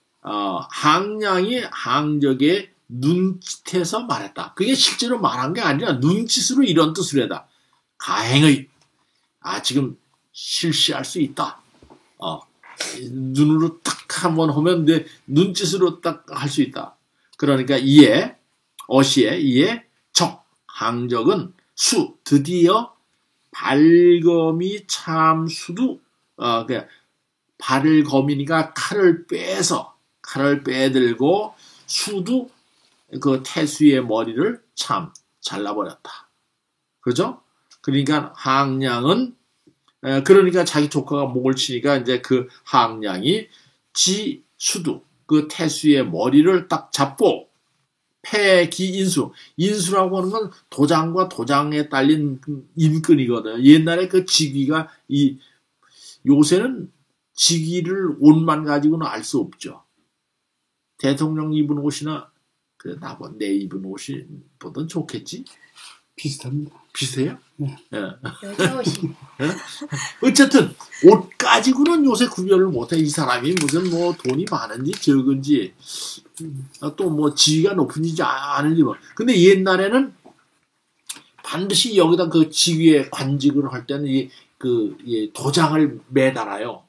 항량이 항적의 눈짓에서 말했다. 그게 실제로 말한 게 아니라 눈짓으로 이런 뜻을 해다. 가행의 지금 실시할 수 있다. 눈으로 딱 한번 하면 내 눈짓으로 딱 할 수 있다. 그러니까 이에 어시에 이에 적 항적은 수 드디어 발검이 참 수도 발검이니까 칼을 빼들고 수도 그 태수의 머리를 참 잘라버렸다. 그죠? 그러니까 항량은 그러니까 자기 조카가 목을 치니까 이제 그 항량이 지 수도 그 태수의 머리를 딱 잡고 폐기인수 인수라고 하는 건 도장과 도장에 딸린 인근이거든. 옛날에 그 직위가 요새는 직위를 옷만 가지고는 알 수 없죠. 대통령 입은 옷이나 내 입은 옷이 보던 좋겠지? 비슷합니다. 비슷해요? 네. 여자 옷이. 어쨌든 옷 가지고는 요새 구별을 못해. 이 사람이 무슨 뭐 돈이 많은지 적은지 또 뭐 지위가 높은지 아는지 뭐. 근데 옛날에는 반드시 여기다 그 직위에 관직을 할 때는 도장을 매달아요.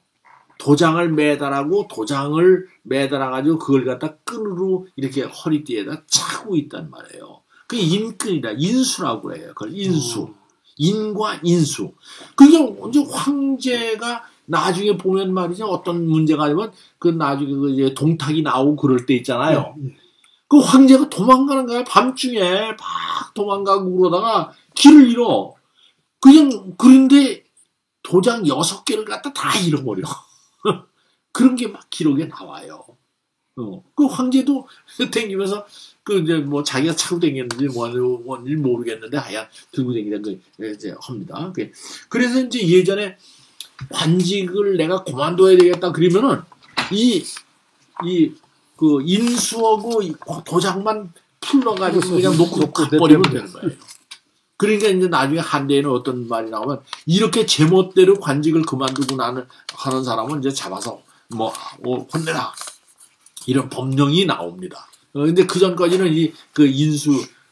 도장을 매달아고 도장을 매달아가지고 그걸 갖다 끈으로 이렇게 허리띠에다 차고 있단 말이에요. 그게 인끈이다. 인수라고 해요. 그걸 인수. 인과 인수. 그게 이제 황제가 나중에 보면 말이죠. 어떤 문제가 아니면 그 나중에 그 이제 동탁이 나오고 그럴 때 있잖아요. 그 황제가 도망가는 거야. 밤중에 막 도망가고 그러다가 길을 잃어. 그런데 도장 6개를 갖다 다 잃어버려. 그런 게 막 기록에 나와요. 그 황제도 댕기면서 이제 뭐 자기가 차고 댕겼는지 뭔지 모르겠는데 하여간 들고 댕기는 거 이제 합니다. 그래서 이제 예전에 관직을 내가 그만둬야 되겠다 그러면은 그 인수하고 도장만 풀러가지고 그냥 놓고 가버리면 되는 거예요. 그러니까 이제 나중에 한대에는 어떤 말이 나오면 이렇게 제멋대로 관직을 그만두고 하는 사람은 이제 잡아서 혼내라. 이런 법령이 나옵니다. 근데 그 전까지는 그 인수,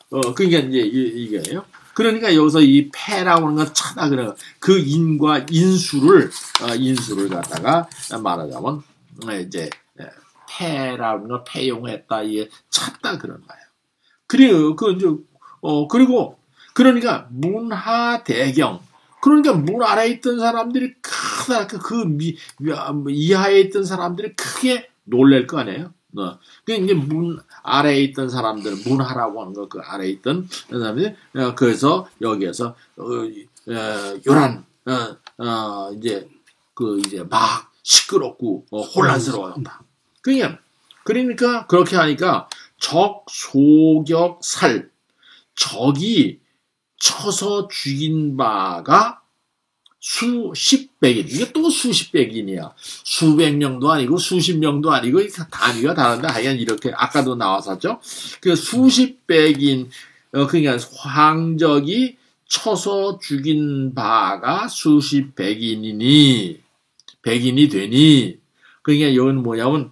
그러니까 이제 이게요. 그러니까 여기서 이 패라고 하는 건 차다 그래요. 그 인과 인수를 갖다가 말하자면, 이제, 패라는 걸 패용했다, 이게 찼다 그런 거예요. 그래요. 그리고, 그러니까 문하대경. 그러니까 문 아래에 있던 사람들이 이하에 있던 사람들이 크게 놀랄 거 아니에요? 그 이제 문 아래에 있던 사람들, 문하라고 하는 거, 그 아래에 있던 사람들이, 그래서 여기에서, 요란, 이제 막 시끄럽고, 혼란스러워졌다. 그러니까, 그렇게 하니까, 소격, 살, 적이 쳐서 죽인 바가 수십백인. 이게 또 수십백인이야. 수백 명도 아니고 수십 명도 아니고 단위가 다른데 하여간 이렇게 아까도 나왔었죠. 그 수십백인 그러니까 황적이 쳐서 죽인 바가 수십백인이니 백인이 되니 그러니까 이건 뭐냐면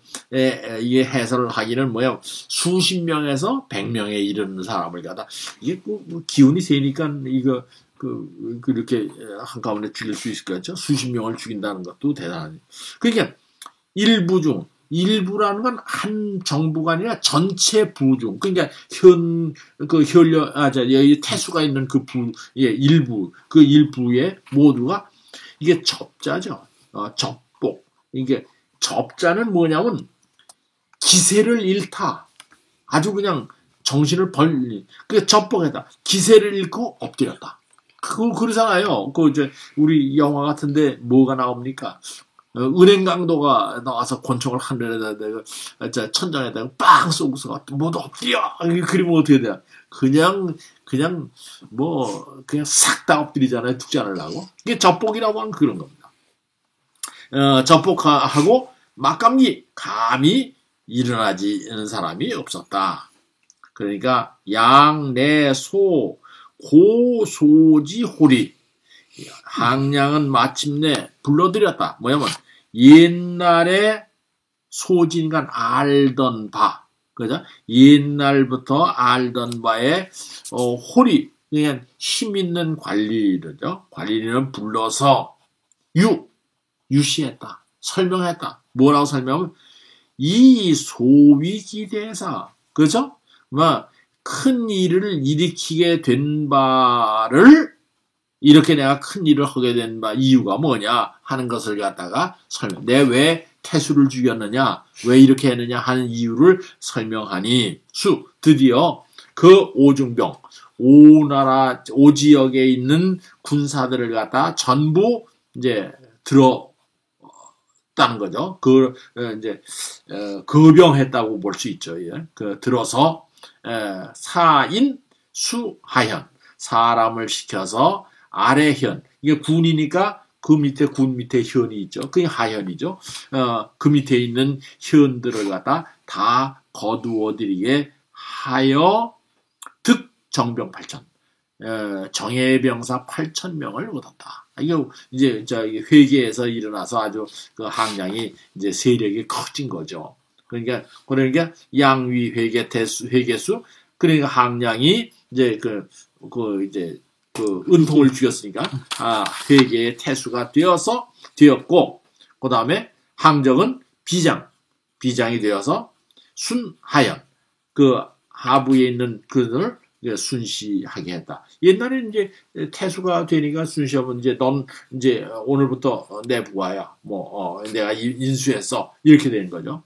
이게 해설을 하기는 뭐야 수십 명에서 100명에 이르는 사람을 갖다 이게 기운이 세니까 이거 그렇게 한가운데 죽일 수 있을 것 같죠? 수십 명을 죽인다는 것도 대단하죠. 그러니까 일부라는 건 한 정부가 아니라 전체 부중. 그러니까 여기 태수가 있는 일부, 그 일부의 모두가 이게 접자죠. 접복. 이게 접자는 뭐냐면 기세를 잃다. 아주 그냥 정신을 그 접복했다. 기세를 잃고 엎드렸다. 그러잖아요. 우리 영화 같은데 뭐가 나옵니까? 은행 강도가 나와서 권총을 하늘에다 대고, 천장에다가 빵 쏘고서 모두 엎드려! 그러면 어떻게 돼요? 그냥 싹 다 엎드리잖아요. 죽지 않으려고. 이게 접복이라고 하는 그런 겁니다. 접복하고, 감히 일어나지 않는 사람이 없었다. 그러니까, 양, 내, 소, 고소지 호리 항량은 마침내 불러들였다. 뭐냐면 옛날에 소진간 알던 바, 그죠? 옛날부터 알던 바에 홀이 그냥 힘 있는 관리인이죠. 관리인을 불러서 유시했다, 설명했다. 뭐라고 설명하면 이 소위기대사, 그죠? 큰 일을 일으키게 된 바를 이렇게 내가 큰 일을 하게 된 바 이유가 뭐냐 하는 것을 갖다가 설명. 내가 왜 태수를 죽였느냐, 왜 이렇게 했느냐 하는 이유를 설명하니 드디어 그 오중병, 오나라 오지역에 있는 군사들을 갖다 전부 이제 들었다는 거죠. 이제 거병했다고 볼 수 있죠. 예. 들어서 사인 수하현, 사람을 시켜서 아래현, 이게 군이니까 그 밑에 군 밑에 현이 있죠. 그게 하현이죠. 그 밑에 있는 현들을 갖다 다 거두어들이게 하여 득정병 8천, 정예병사 8,000명을 얻었다. 이게 이제 회계에서 일어나서 아주 그 항량이 이제 세력이 커진 거죠. 그러니까 양위 회계수, 그러니까 항량이 이제 은통을 죽였으니까 회계의 태수가 되었고, 그 다음에 항적은 비장이 되어서 순하연, 그 하부에 있는 그들을 순시하게 했다. 옛날에 이제 태수가 되니까 순시하면 이제 넌 이제 오늘부터 내 부하야, 내가 인수했어, 이렇게 되는 거죠.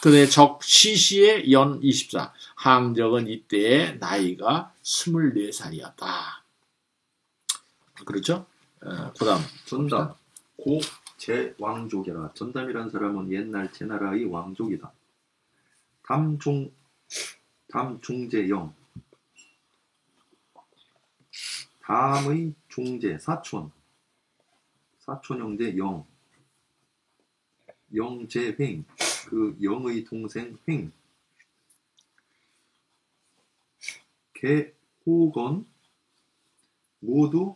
그런데 시시의 연 24, 항적은 이때의 나이가 24살이었다. 그렇죠? 그 다음. 전담, 고 제왕족이라. 전담이란 사람은 옛날 제나라의 왕족이다. 담종제영, 담의 종제, 사촌 형제 영, 영제횡, 그 영의 동생 횡, 개호건, 모두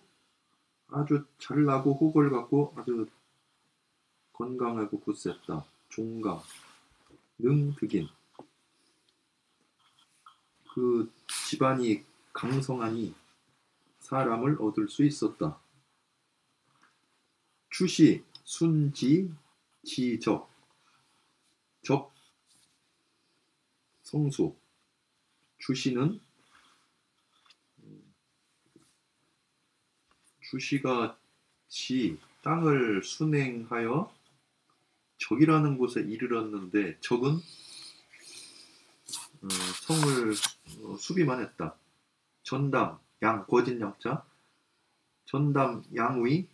아주 잘나고 호걸 갖고 아주 건강하고 굳셌다. 종가, 능득인, 그 집안이 강성하니 사람을 얻을 수 있었다. 추시, 순지, 지적, 성수. 주시가 땅을 순행하여 적이라는 곳에 이르렀는데 적은 성을 수비만 했다. 전담, 거짓 양자, 전담 양의,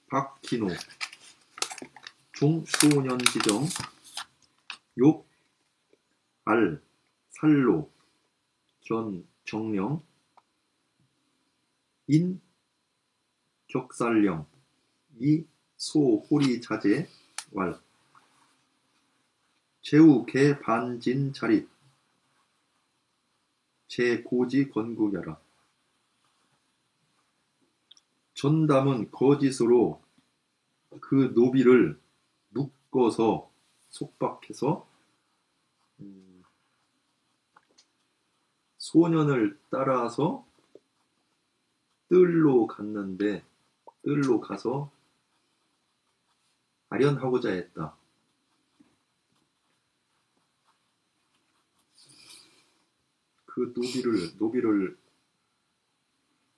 박기노, 종소년지정, 욕, 살로, 정령, 격살령, 호리자재, 제우, 반진자립, 제고지 건국야라. 전담은 거짓으로 그 노비를 묶어서 속박해서 소년을 따라서 뜰로 가서 아련하고자 했다. 그 노비를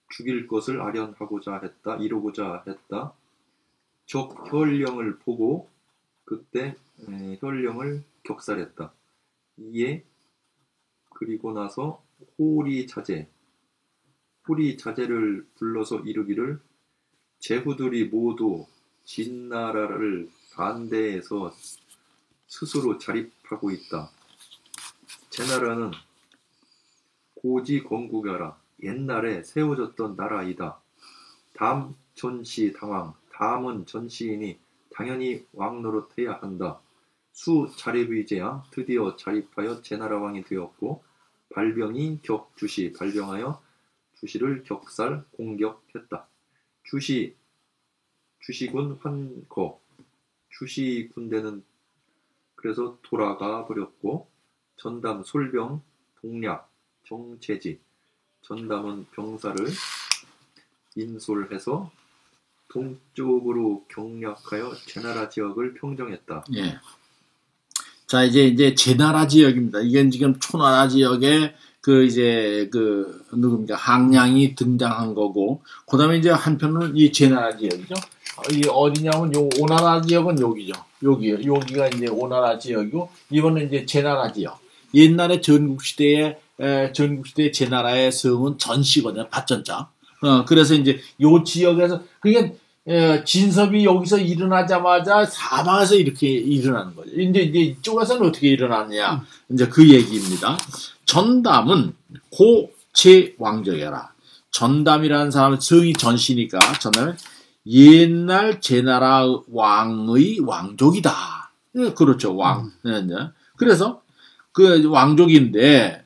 죽일 것을 아련하고자 했다. 이루고자 했다. 적 혈령을 보고 그때 혈령을 격살했다. 이에 그리고 나서 호리자재를 불러서 이르기를 제후들이 모두 진나라를 반대해서 스스로 자립하고 있다. 제나라는 고지 건국하라. 옛날에 세워졌던 나라이다. 담 전시 당왕. 담은 전시이니 당연히 왕 노릇해야 한다. 수 자립의 제왕. 드디어 자립하여 제나라 왕이 되었고 발병이 격주시. 발병하여 주시를 공격했다. 주시군 환거. 주시 군대는 그래서 돌아가 버렸고 전담, 솔병, 동략, 정체지. 전담은 병사를 인솔해서 동쪽으로 경략하여 제나라 지역을 평정했다. 예. 자, 이제 제나라 지역입니다. 이게 지금 초나라 지역에 누굽니까? 항량이 등장한 거고, 그 다음에 이제 한편은 이 제나라 지역이죠. 이 어디냐면 요 오나라 지역은 여기죠. 여기가 이제 오나라 지역이고, 이번엔 이제 제나라 지역. 옛날에 전국시대에 제나라의 성은 전씨거든요. 밭전자. 그래서 이제 요 지역에서, 그게 진섭이 여기서 일어나자마자 사방에서 이렇게 일어나는 거죠. 이제 이쪽에서는 어떻게 일어나느냐. 이제 그 얘기입니다. 전담은 고제 왕족이라. 전담이라는 사람은 성이 전씨니까, 전담은 옛날 제나라 왕의 왕족이다. 그렇죠. 왕. 그래서 그 왕족인데,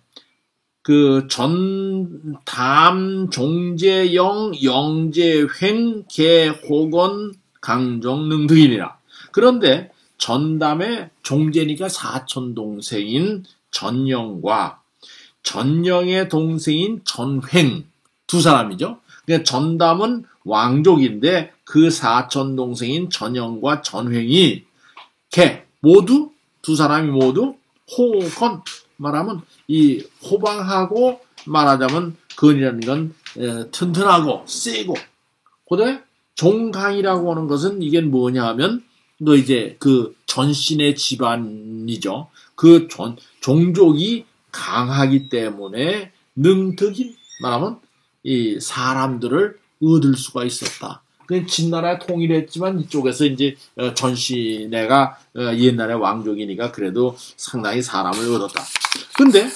그 전담, 종제영, 영제횡, 개호건, 강정능 등이니라. 그런데 전담의 종제니까 사촌 동생인 전영과 전영의 동생인 전횡 두 사람이죠. 그러니까 전담은 왕족인데 그 사촌 동생인 전영과 전횡이 두 사람이 모두 호건, 말하면 이 호방하고, 말하자면 건이라는 건 튼튼하고 세고, 그다음에 종강이라고 하는 것은 이게 뭐냐 하면 또 이제 그 전신의 집안이죠. 그 종족이 강하기 때문에 능득이, 말하면 이 사람들을 얻을 수가 있었다. 그 진나라에 통일했지만 이쪽에서 이제 전신애가 옛날에 왕족이니까 그래도 상당히 사람을 얻었다. 근데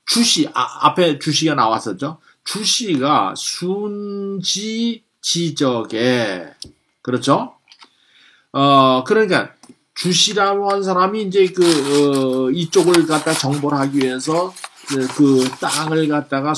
주시, 앞에 주시가 나왔었죠. 주시가 순지 지적에, 그렇죠? 그러니까 주시라고 한 사람이 이제 이쪽을 갖다 정벌하기 위해서 그 땅을 갖다가